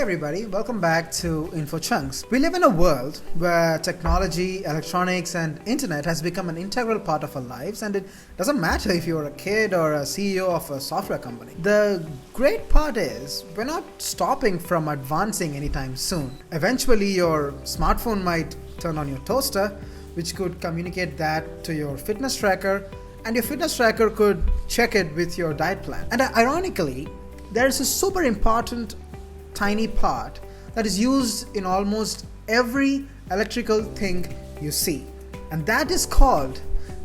everybody, welcome back to Info Chunks. We live in a world where technology, electronics and internet has become an integral part of our lives, and it doesn't matter if you're a kid or a CEO of a software company. The great part is we're not stopping from advancing anytime soon. Eventually your smartphone might turn on your toaster, which could communicate that to your fitness tracker, and your fitness tracker could check it with your diet plan. And ironically, there is a super important tiny part that is used in almost every electrical thing you see, and that is called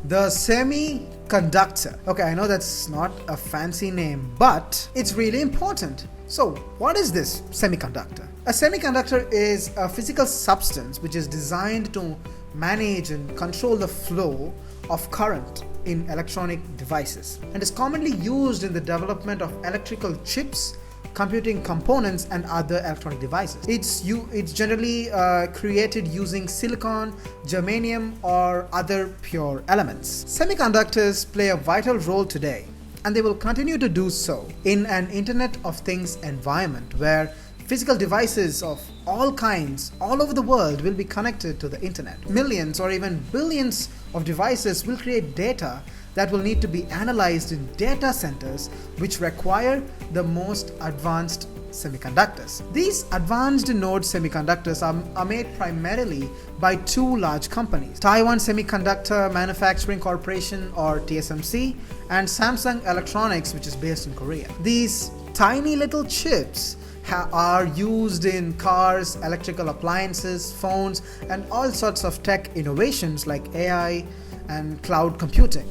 the semiconductor. Okay, I know that's not a fancy name, but it's really important. So what is this semiconductor? A semiconductor is a physical substance which is designed to manage and control the flow of current in electronic devices, and is commonly used in the development of electrical chips, computing components and other electronic devices. It's generally created using silicon, germanium or other pure elements. Semiconductors play a vital role today, and they will continue to do so in an Internet of Things environment where physical devices of all kinds all over the world will be connected to the internet. Millions or even billions of devices will create data that will need to be analyzed in data centers, which require the most advanced semiconductors. These advanced node semiconductors are made primarily by two large companies, Taiwan Semiconductor Manufacturing Corporation or TSMC, and Samsung Electronics, which is based in Korea. These tiny little chips are used in cars, electrical appliances, phones, and all sorts of tech innovations like AI and cloud computing.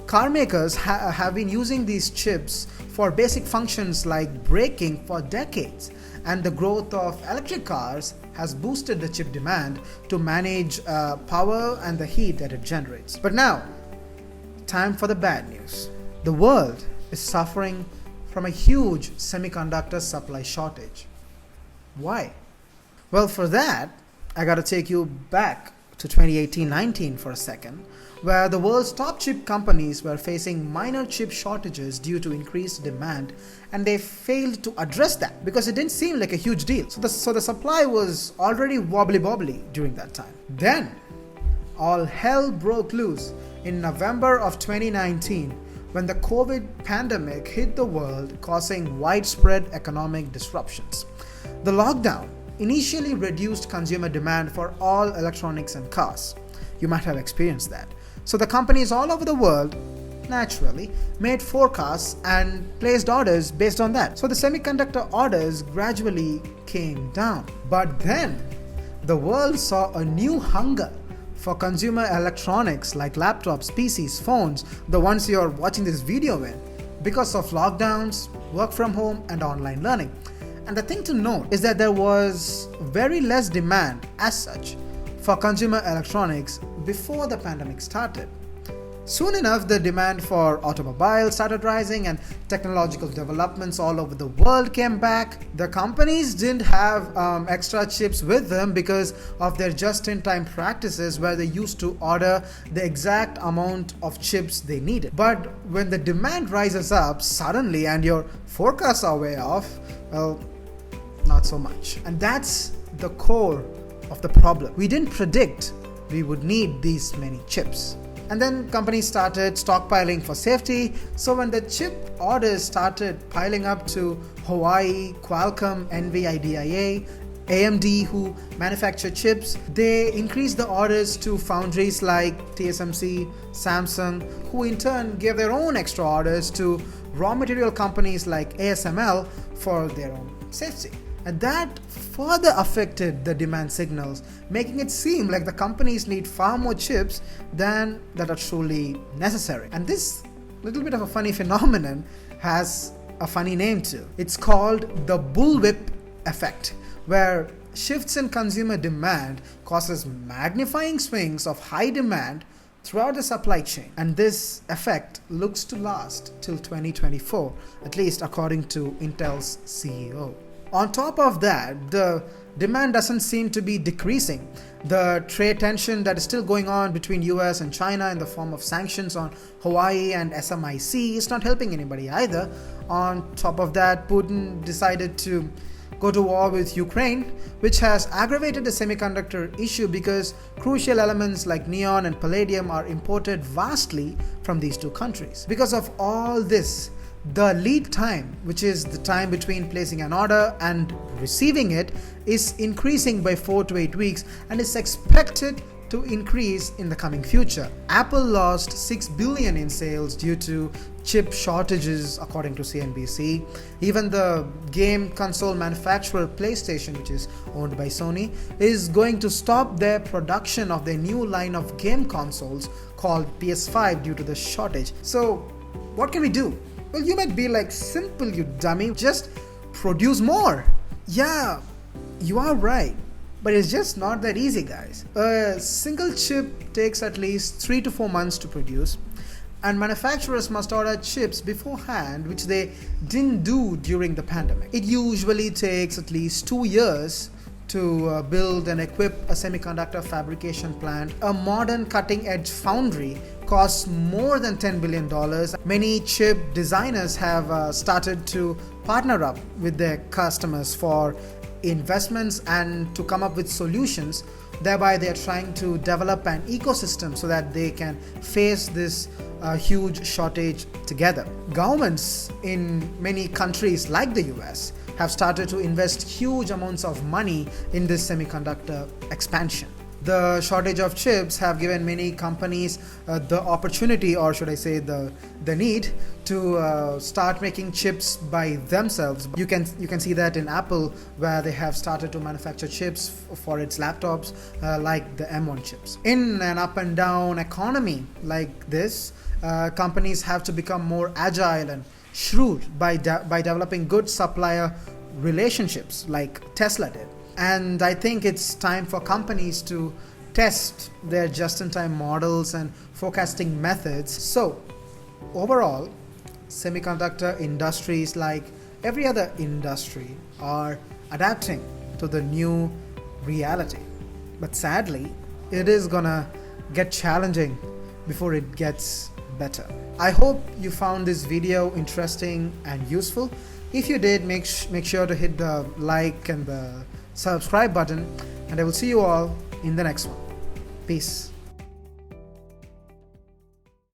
Car makers have been using these chips for basic functions like braking for decades, and the growth of electric cars has boosted the chip demand to manage power and the heat that it generates. But now, time for the bad news. The world is suffering from a huge semiconductor supply shortage. Why? Well, for that, I gotta take you back to 2018-19 for a second, where the world's top chip companies were facing minor chip shortages due to increased demand, and they failed to address that because it didn't seem like a huge deal. So the supply was already wobbly during that time. Then, all hell broke loose in November of 2019 when the COVID pandemic hit the world, causing widespread economic disruptions. The lockdown initially reduced consumer demand for all electronics and cars. You might have experienced that. So the companies all over the world naturally made forecasts and placed orders based on that. So the semiconductor orders gradually came down. But then the world saw a new hunger for consumer electronics like laptops, PCs, phones, the ones you're watching this video in, because of lockdowns, work from home and online learning. And the thing to note is that there was very less demand as such for consumer electronics before the pandemic started. Soon enough, the demand for automobiles started rising and technological developments all over the world came back. The companies didn't have extra chips with them because of their just-in-time practices, where they used to order the exact amount of chips they needed. But when the demand rises up suddenly and your forecasts are way off, well, not so much. And that's the core of the problem. We didn't predict we would need these many chips. And then companies started stockpiling for safety. So when the chip orders started piling up to Huawei, Qualcomm, NVIDIA, AMD, who manufacture chips, they increased the orders to foundries like TSMC, Samsung, who in turn gave their own extra orders to raw material companies like ASML for their own safety. And that further affected the demand signals, making it seem like the companies need far more chips than that are truly necessary. And this little bit of a funny phenomenon has a funny name too. It's called the bullwhip effect, where shifts in consumer demand causes magnifying swings of high demand throughout the supply chain. And this effect looks to last till 2024, at least according to Intel's CEO. On top of that, the demand doesn't seem to be decreasing. The trade tension that is still going on between US and China in the form of sanctions on Hawaii and SMIC is not helping anybody either. On top of that, Putin decided to go to war with Ukraine, which has aggravated the semiconductor issue because crucial elements like neon and palladium are imported vastly from these two countries. Because of all this, the lead time, which is the time between placing an order and receiving it, is increasing by 4 to 8 weeks and is expected to increase in the coming future. Apple lost $6 billion in sales due to chip shortages, according to CNBC. Even the game console manufacturer PlayStation, which is owned by Sony, is going to stop their production of their new line of game consoles called PS5 due to the shortage. So, what can we do? Well, you might be like, simple, you dummy, just produce more. Yeah, you are right. But it's just not that easy, guys. A single chip takes at least 3 to 4 months to produce, and manufacturers must order chips beforehand, which they didn't do during the pandemic. It usually takes at least 2 years to build and equip a semiconductor fabrication plant. A modern cutting-edge foundry costs more than $10 billion. Many chip designers have started to partner up with their customers for investments and to come up with solutions. Thereby they are trying to develop an ecosystem so that they can face this huge shortage together. Governments in many countries like the US have started to invest huge amounts of money in this semiconductor expansion. The shortage of chips have given many companies the opportunity, or should I say the need to start making chips by themselves. You can see that in Apple, where they have started to manufacture chips for its laptops, like the M1 chips. In an up and down economy like this, companies have to become more agile and shrewd by developing good supplier relationships like Tesla did. And I think it's time for companies to test their just-in-time models and forecasting methods. So, overall, semiconductor industries, like every other industry, are adapting to the new reality. But sadly, it is gonna get challenging before it gets better. I hope you found this video interesting and useful. If you did, make sure to hit the like and the subscribe button, and I will see you all in the next one. Peace.